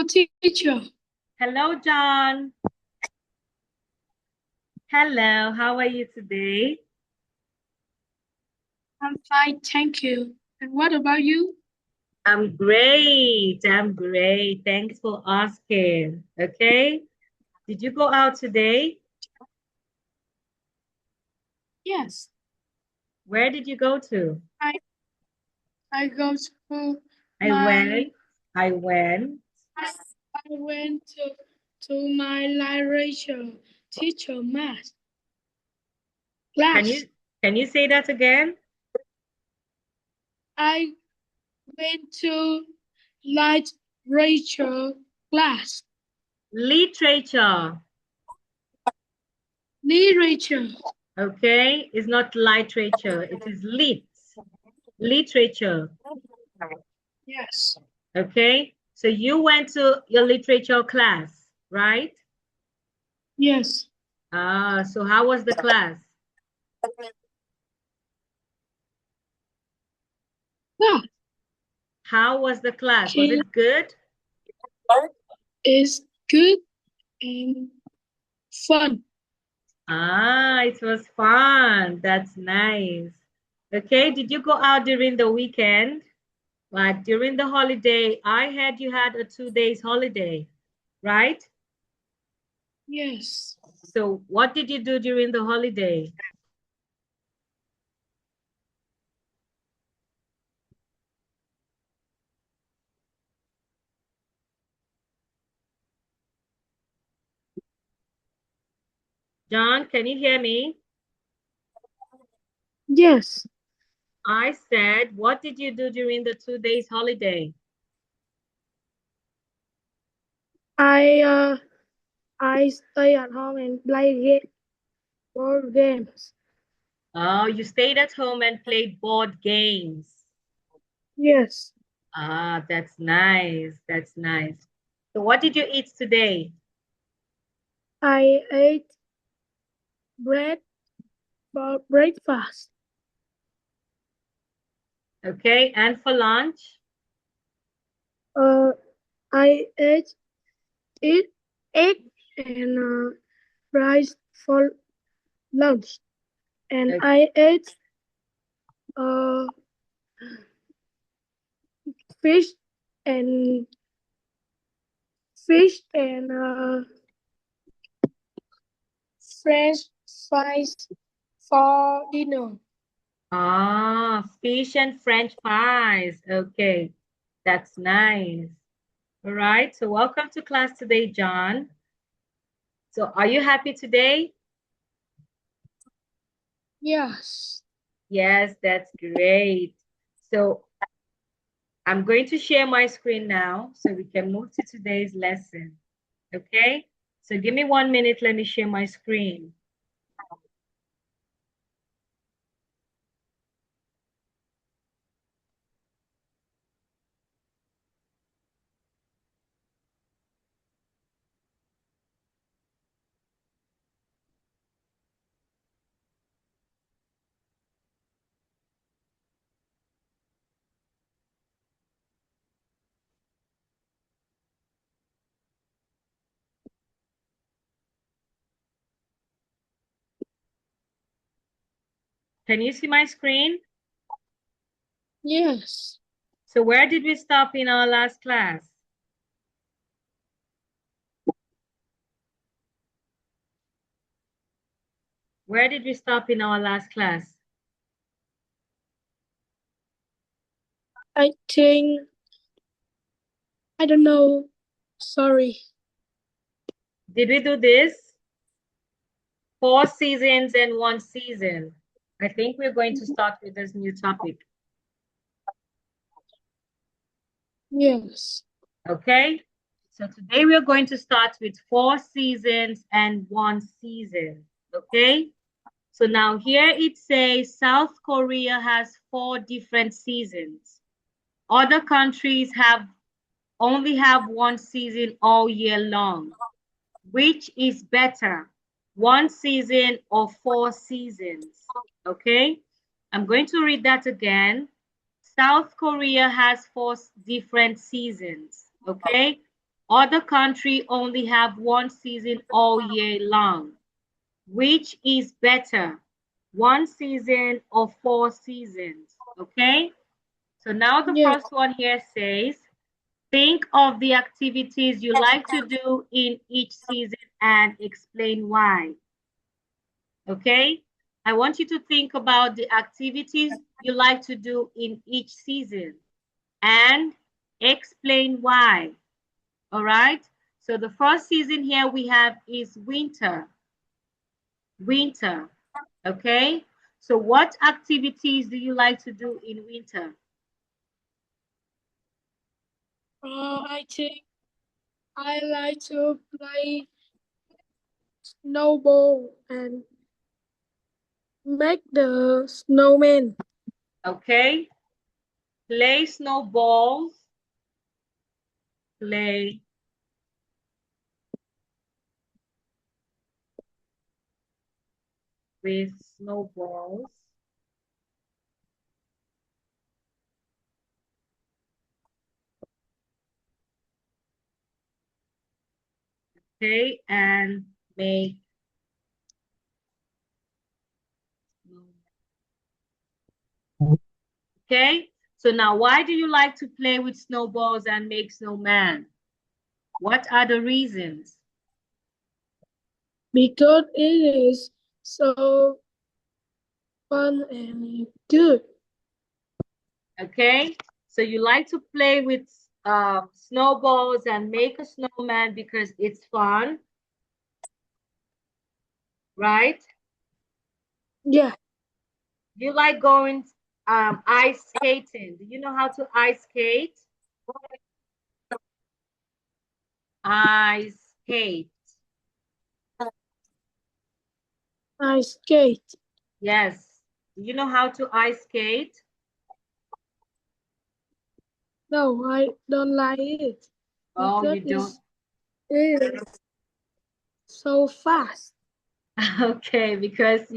teacher. Hello, John. Hello, how are you today? I'm fine, thank you. And what about you? I'm great. I'm great. Thanks for asking. Okay. Did you go out today? Yes, Where did you go to? I go to I my went. I went. I went to my literature teacher math Can class. you can you say that again? I went to literature class. Literature. Literature. Okay. It's not literature. It is lit. Literature. Yes. Okay. So you went to your literature class, right? Yes. Ah, so how was the class? Yeah. How was the class? Was He it good? is good and fun. Ah, it was fun. That's nice. Okay, did you go out during the weekend? Like during the holiday, I heard you had a 2 days holiday, right? Yes. So what did you do during the holiday? John, can you hear me? Yes. I said, what did you do during the 2 days holiday? I uh I stay at home and play board games. Oh, you stayed at home and played board games. Yes. Ah, that's nice. That's nice. So what did you eat today? I ate bread for breakfast. Okay, and for lunch? Uh, I ate it egg and rice for lunch, and Okay. I ate uh fish and fish and French fries for dinner. Ah, fish and French fries. Okay, that's nice. All right, so welcome to class today, John. So are you happy today? Yes. Yes, that's great. So I'm going to share my screen now so we can move to today's lesson. Okay, so give me 1 minute. Let me share my screen. Can you see my screen? Yes. So where did we stop in our last class? Where did we stop in our last class? I think I don't know. Sorry. Did we do this? 4 seasons and 1 season. I think we're going to start with this new topic. Yes. Okay? So today we're going to start with 4 seasons and 1 season. Okay? So now here it says South Korea has 4 different seasons. Other countries only have 1 season all year long. Which is better, 1 season or 4 seasons? Okay, I'm going to read that again. South Korea has 4 different seasons. Okay, Other countries only have one season all year long. Which is better, one season or 4 seasons? Okay, so now the Yes. first one here says, think of the activities you like to do in each season and explain why. Okay, I want you to think about the activities you like to do in each season and explain why. All right, so the first season here we have is winter. Winter. Okay, so what activities do you like to do in winter? I think I like to play snowball and make the snowman. Okay, play snowballs, play with snowballs. Okay, and make. Okay, so now why do you like to play with snowballs and make snowman? What are the reasons? Because it is so fun and good. Okay, so you like to play with snowballs and make a snowman because it's fun, right? Yeah, You like going ice skating. Do you know how to ice skate? Ice skate. I skate. Yes. Do you know how to ice skate? No, I don't like it Oh, because you don't. it is so fast. Okay, because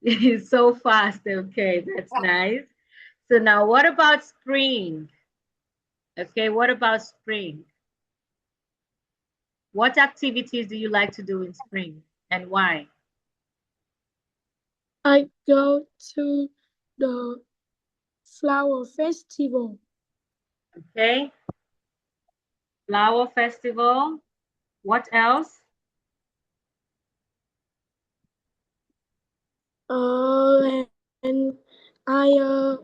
you're so fast. Okay, that's nice. So now what about spring? Okay, what about spring? What activities do you like to do in spring and why? I go to the flower festival Okay, flower festival. What else? and I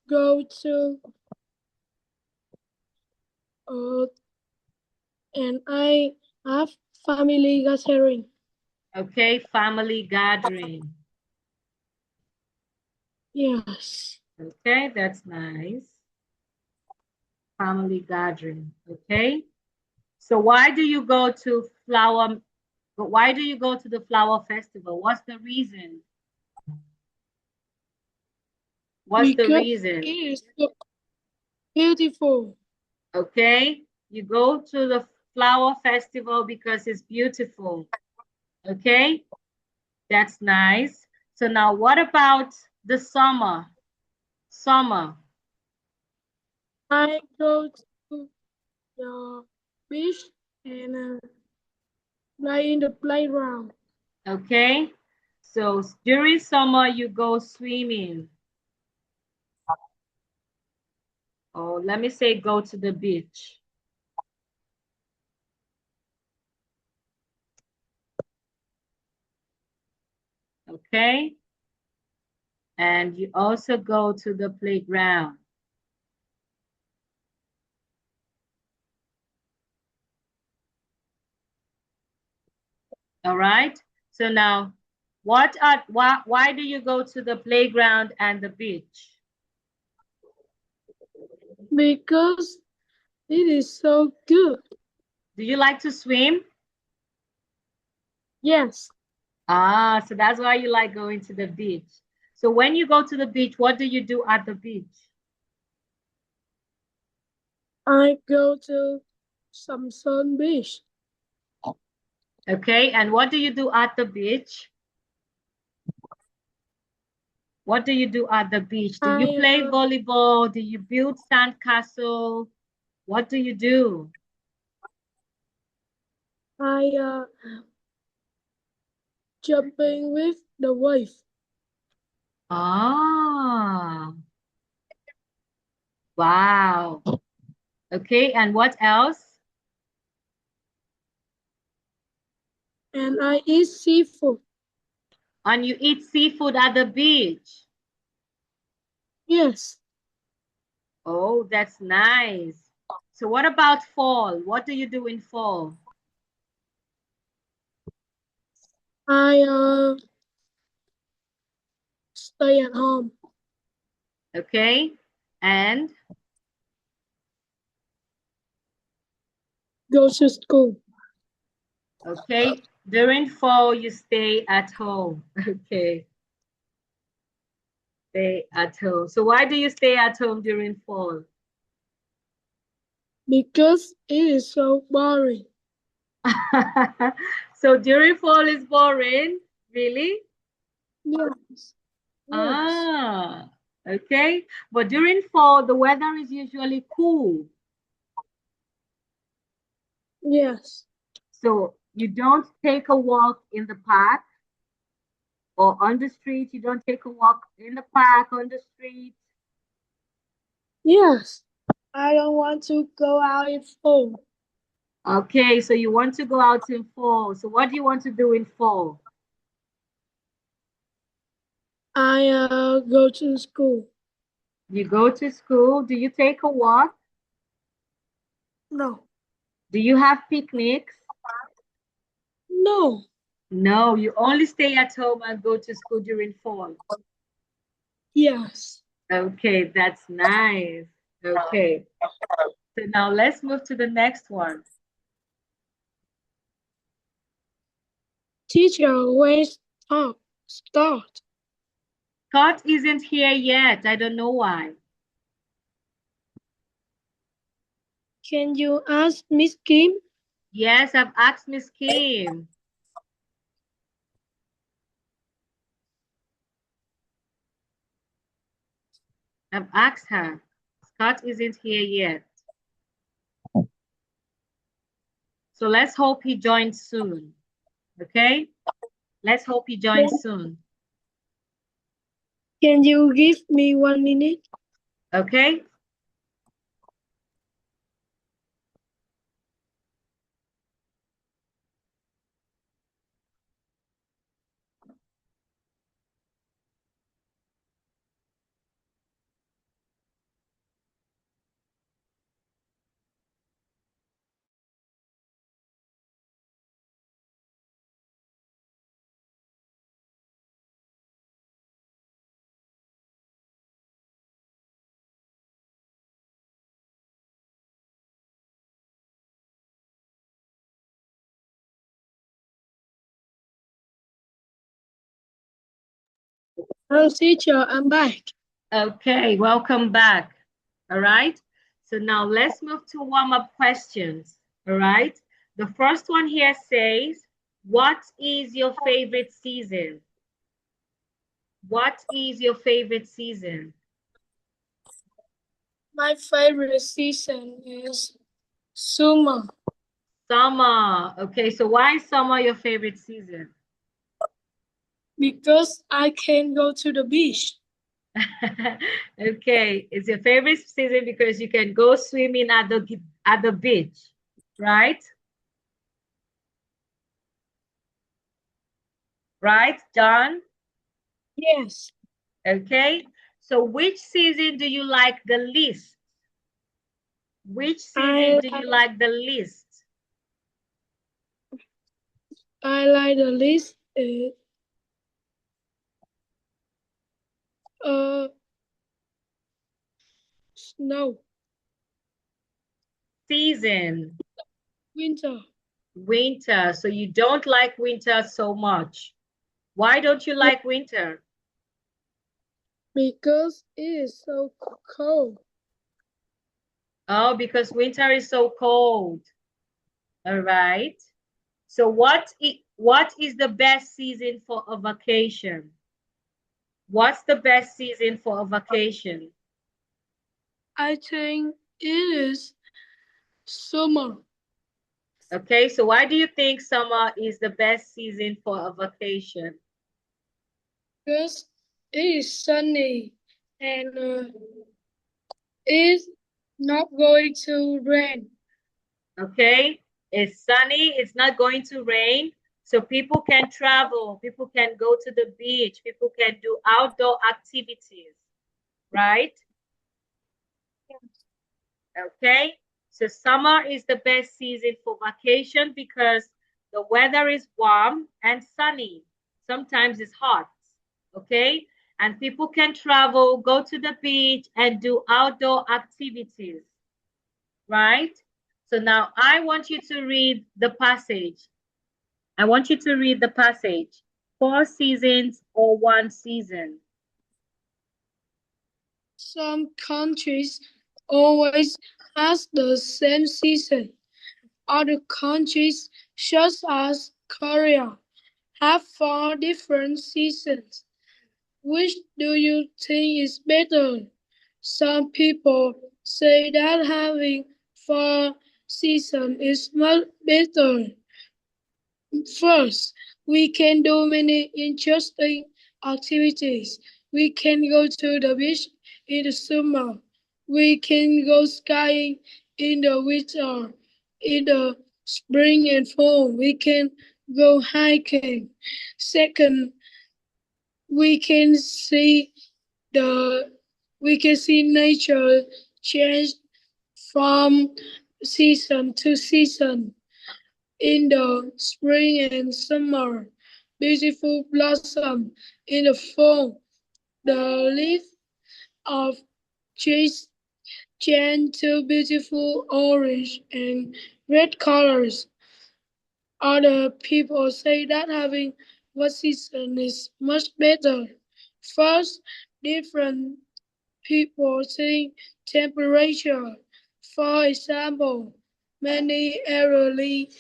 go to uh, and I have family gathering. Okay, family gathering. Yes, Okay, that's nice. Family gathering. Okay. So why do you go to the flower festival? What's the reason? What's the because it reason? is so beautiful. Okay. You go to the flower festival because it's beautiful. Okay. That's nice. So now what about the summer? Summer. I go to the beach and play in the playground. Okay. So during summer, you go swimming. Oh, let me say go to the beach. Okay. And you also go to the playground. All right. So now, why do you go to the playground and the beach? Because it is so good. Do you like to swim? Yes, Ah, so that's why you like going to the beach. So when you go to the beach, what do you do at the beach? I go to Samson Beach. Okay, and what do you do at the beach? What do you do at the beach? Do you I play volleyball? Do you build sandcastle? What do you do? I jumping with the wave. Ah, wow. Okay, and what else? And I eat seafood. And you eat seafood at the beach. Yes. Oh, that's nice. So what about fall? What do you do in fall? I stay at home. Okay, and Go to school. okay, during fall you stay at home. Okay, stay at home. So why do you stay at home during fall? Because it is so boring. So during fall is boring, really? Yes. Yes. Ah, okay. But during fall, the weather is usually cool. Yes. So you don't take a walk in the park or on the street. You don't take a walk in the park, on the street. Yes. I don't want to go out in fall. Okay, so you want to go out in fall. So what do you want to do in fall? I go to school. You go to school. Do you take a walk? No. Do you have picnics? No. No, you only stay at home and go to school during fall. Yes. Okay, that's nice. Okay, so now let's move to the next one. Teacher, where's start? Scott isn't here yet. I don't know why. Can you ask Miss Kim? Yes, I've asked Miss Kim. I've asked her. Scott isn't here yet. So let's hope he joins soon. Okay? Let's hope he joins soon. Can you give me 1 minute? Okay? Hello, teacher. I'm back. Okay, welcome back. All right? So now let's move to warm-up questions. All right? The first one here says, what is your favorite season? What is your favorite season? My favorite season is summer Summer. Okay, so why is summer your favorite season? because I can go to the beach. Okay, it's your favorite season because you can go swimming at the beach, right? Right, John? Yes. Okay. So which season do you like the least? Which season I do you like the least? I like the least uh snow, Season, winter, winter. So you don't like winter so much. Why don't you like winter? because it is so cold. Oh, because winter is so cold. All right. So what is the best season for a vacation? What's the best season for a vacation? I think it is Summer. Okay, so why do you think summer is the best season for a vacation? Because it is sunny and it's not going to rain. Okay, it's sunny, it's not going to rain, so people can travel, people can go to the beach, people can do outdoor activities, right? Okay, so summer is the best season for vacation because the weather is warm and sunny. Sometimes it's hot, okay? And people can travel, go to the beach, and do outdoor activities, right? So now I want you to read the passage. I want you to read the passage. 4 seasons or 1 season? Some countries always has the same season. Other countries, such as Korea, have 4 different seasons. Which do you think is better? Some people say that having 4 seasons is much better. First, we can do many interesting activities. We can go to the beach in the summer. We can go skiing in the winter. In the spring and fall, we can go hiking. Second, we can see the we can see nature change from season to season. In the spring and summer, beautiful blossom. In the fall, the leaves of trees change to beautiful orange and red colors. Other people say that having one season is much better. First, different people think temperature. For example, many elderly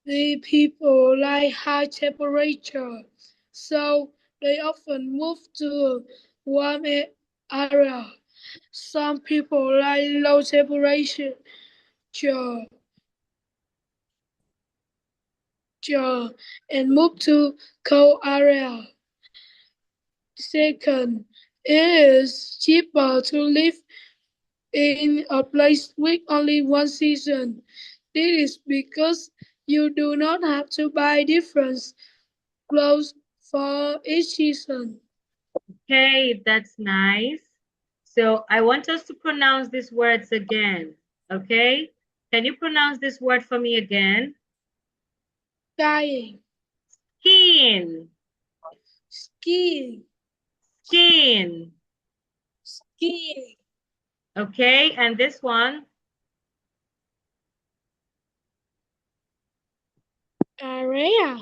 the people like high temperature, so they often move to a warm area. Some people like low temperature and move to cold area. Second, it is cheaper to live in a place with only one season. This is because you do not have to buy different clothes for each season. Okay, that's nice. So I want us to pronounce these words again, okay? Can you pronounce this word for me again? Skiing, Skin, skiing, skin. skiing, Okay, and this one? area,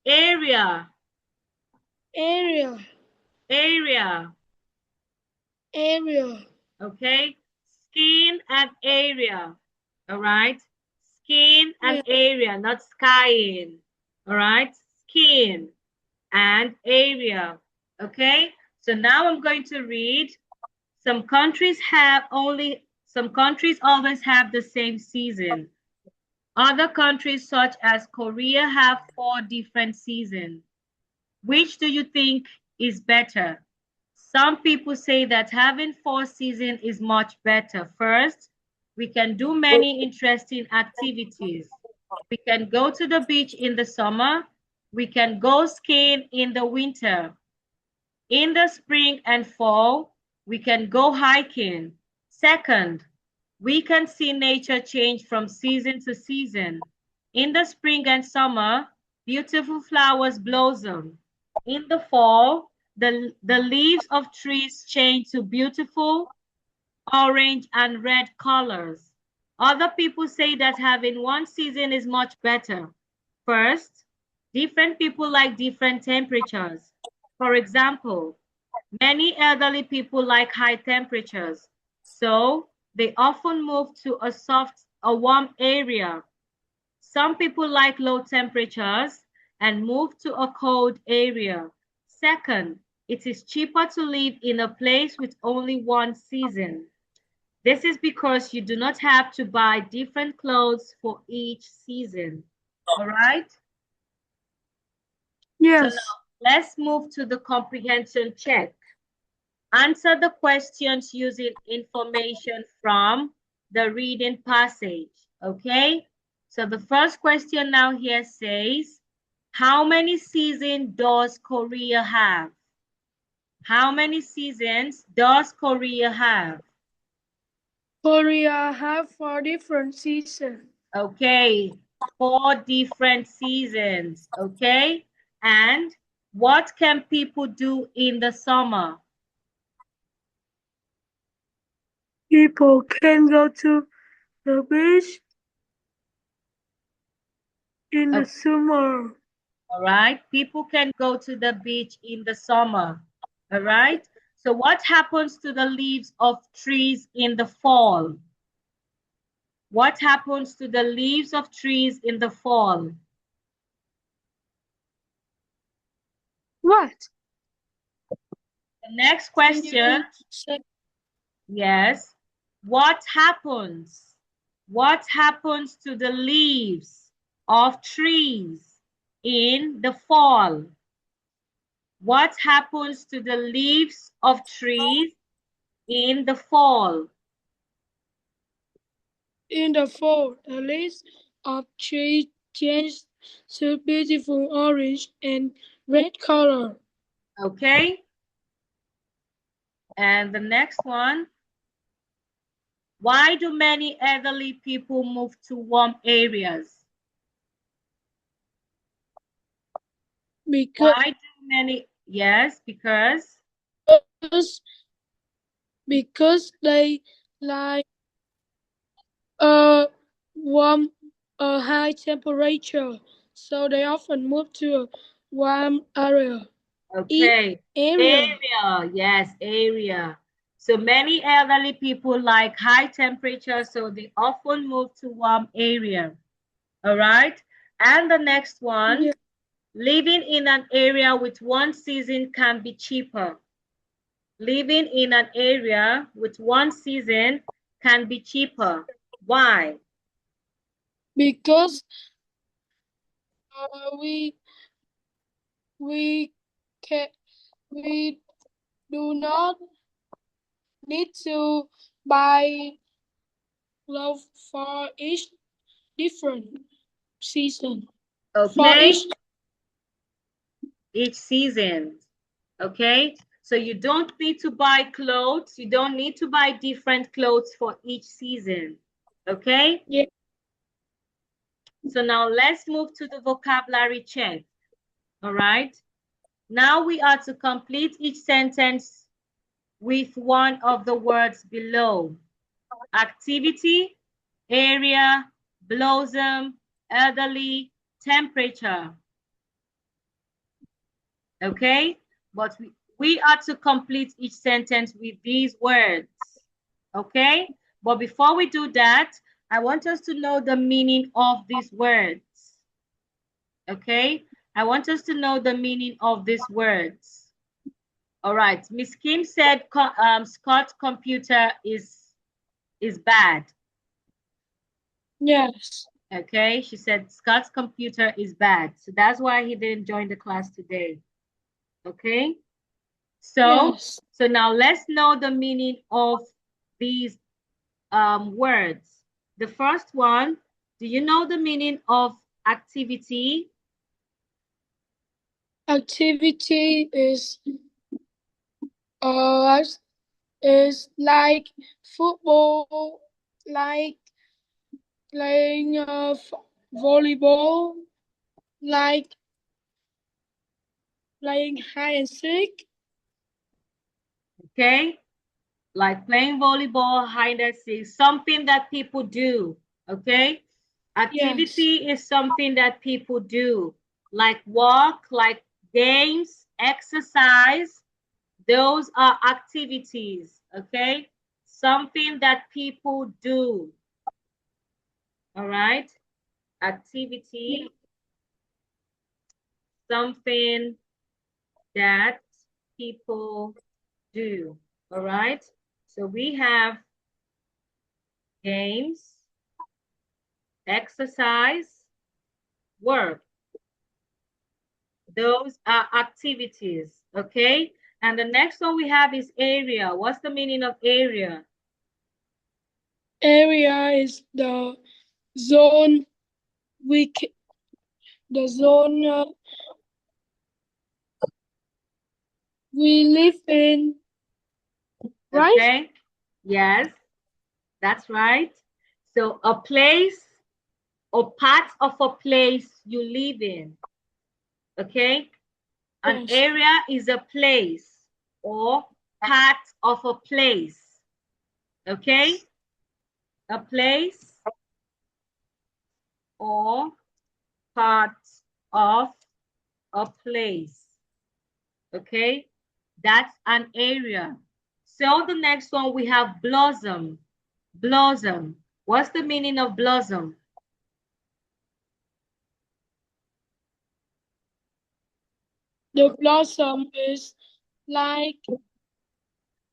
Area, area, area. area. Okay, skin and area. All right, skin and Yeah. area, not skying. All right, skin and area. Okay, so now I'm going to read. Some countries always have the same season. Other countries, such as Korea, have 4 different seasons. Which do you think is better? Some people say that having 4 seasons is much better. First, we can do many interesting activities. We can go to the beach in the summer. We can go skiing in the winter. In the spring and fall, we can go hiking. Second, we can see nature change from season to season. In the spring and summer, beautiful flowers blossom. In the fall, the leaves of trees change to beautiful orange and red colors. Other people say that having 1 season is much better. First, different people like different temperatures. For example, many elderly people like high temperatures, so they often move to a warm area. Some people like low temperatures and move to a cold area. Second, it is cheaper to live in a place with only 1 season. This is because you do not have to buy different clothes for each season. All right? So Yes. now let's move to the comprehension check. Answer the questions using information from the reading passage. Okay? So the first question now here says, how many seasons does Korea have? How many seasons does Korea have? Korea have 4 different seasons. Okay, 4 different seasons. Okay, and what can people do in the summer? People can go to the beach in the Okay, summer. all right, people can go to the beach in the summer. All right, so what happens to the leaves of trees in the fall? What happens to the leaves of trees in the fall? What? The next Can question, you say? yes, what happens? What happens to the leaves of trees in the fall? What happens to the leaves of trees in the fall? In the fall, the leaves of trees change to beautiful orange and red color. Okay, and the next one, why do many elderly people move to warm areas? Because Why do many, yes, because because they like a warm a high temperature, so they often move to a warm area. okay, Area. area, yes, area. So many elderly people like high temperature, so they often move to warm area. All right. And the next one, Yeah. living in an area with one season can be cheaper. Living in an area with one season can be cheaper. Why? Because we we can we do not need to buy love for each different season. For Okay, each each season. Okay, so you don't need to buy clothes. You don't need to buy different clothes for each season. Okay, yeah, so now let's move to the vocabulary check. All right, now we are to complete each sentence with one of the words below. Activity, area, blossom, elderly, temperature. Okay, but we are to complete each sentence with these words. Okay, but before we do that, I want us to know the meaning of these words. Okay, I want us to know the meaning of these words. All right, Miss Kim said Scott's computer is bad. yes, Okay, she said Scott's computer is bad, so that's why he didn't join the class today. Okay, so yes. so now let's know the meaning of these words. The first one, do you know the meaning of activity? Activity uh is like football, like playing volleyball, like playing hide and seek. Okay, like playing volleyball, hide and seek, something that people do. Okay, Yes, activity is something that people do, like walk, like games, exercise. Those are activities. Okay, something that people do. All right, activity, something that people do. All right, so we have games, exercise, work. Those are activities, okay? And the next one we have is area. What's the meaning of area? Area is the zone we the zone we live in, right? Okay, yes, that's right. So a place or part of a place you live in, okay? An Yes. area is a place or part of a place, okay? A place or part of a place, okay? That's an area. So the next one we have blossom. Blossom. What's the meaning of blossom? The blossom is like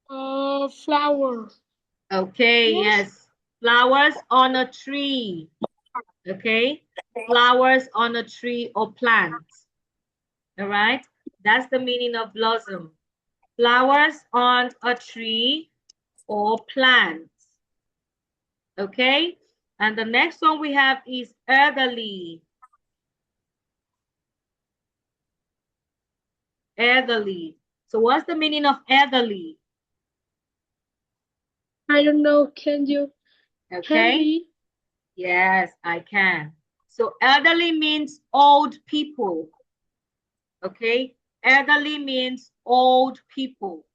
a flower. Okay, Yes. yes. Flowers on a tree. Okay? Flowers on a tree or plant. All right? That's the meaning of blossom. Flowers on a tree or plant. Okay? And the next one we have is elderly. Elderly. So what's the meaning of elderly? I don't know. Can you help Okay? me? Yes, I can. So elderly means old people. Okay? Elderly means old people.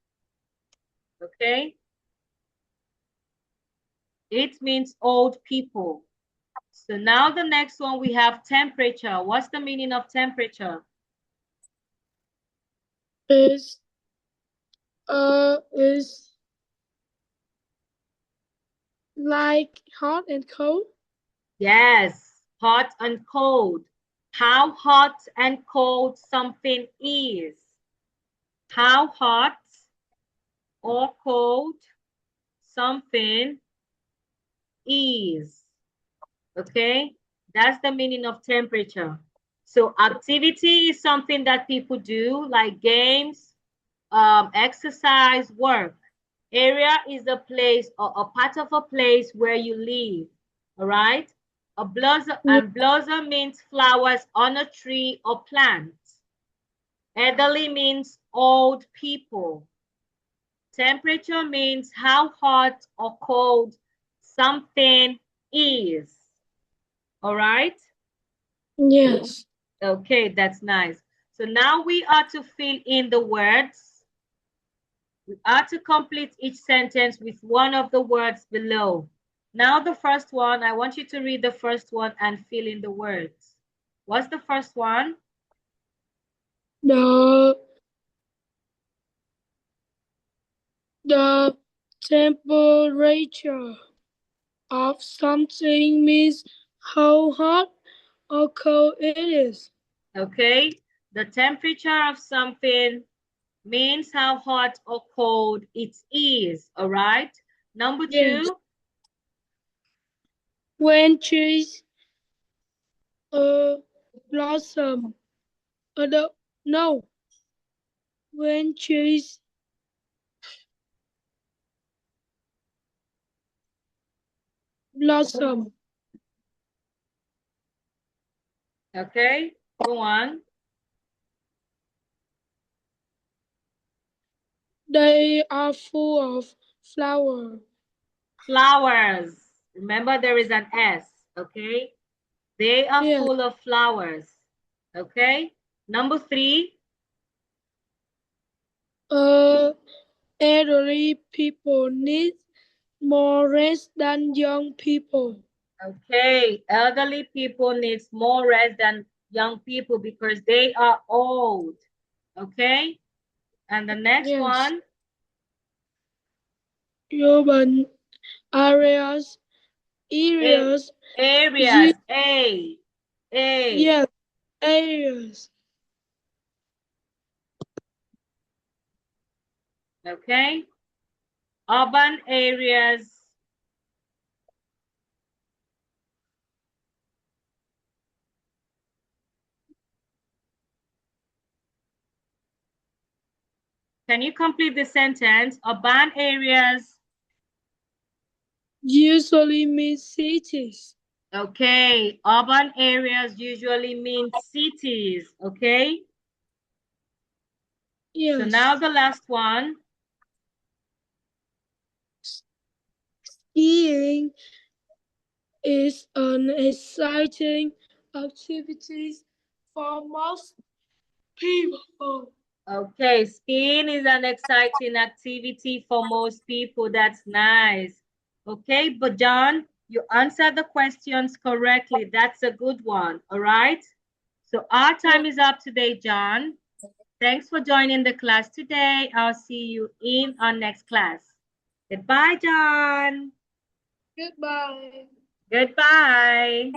Okay? It means old people. So now the next one we have temperature. What's the meaning of temperature? Is like hot and cold. Yes, hot and cold. How hot and cold something is. How hot or cold something is. Okay, that's the meaning of temperature. So activity is something that people do, like games, exercise, work. Area is a place or a part of a place where you live. All right. A blossom, Yeah. and blossom means flowers on a tree or plant. Elderly means old people. Temperature means how hot or cold something is. All right. Yes. Okay, that's nice. So now we are to fill in the words. We are to complete each sentence with one of the words below. Now the first one, I want you to read the first one and fill in the words. What's the first one? The the temperature of something means how hot or cold it is. Okay, the temperature of something means how hot or cold it is. All right. Number Yes. two, When trees blossom. The, no. When trees blossom. okay, go on. They are full of flower. Flowers. Remember there is an S, okay? They are Yes. full of flowers, okay? Number three, Uh, elderly people need more rest than young people. okay, elderly people needs more rest than young people because they are old, okay? And the next Yes. one, Urban areas, a areas, areas, ye- A, yes, areas. okay? Urban areas Can you complete the sentence? Urban areas. Usually mean cities. Okay, urban areas usually mean cities, okay? So now Yes. the last one. Skiing is an exciting activity for most people. Okay, skiing is an exciting activity for most people. That's nice. Okay, but John, you answered the questions correctly. That's a good one. All right. So our Yeah. time is up today, John. Thanks for joining the class today. I'll see you in our next class. Goodbye, John. Goodbye. Goodbye.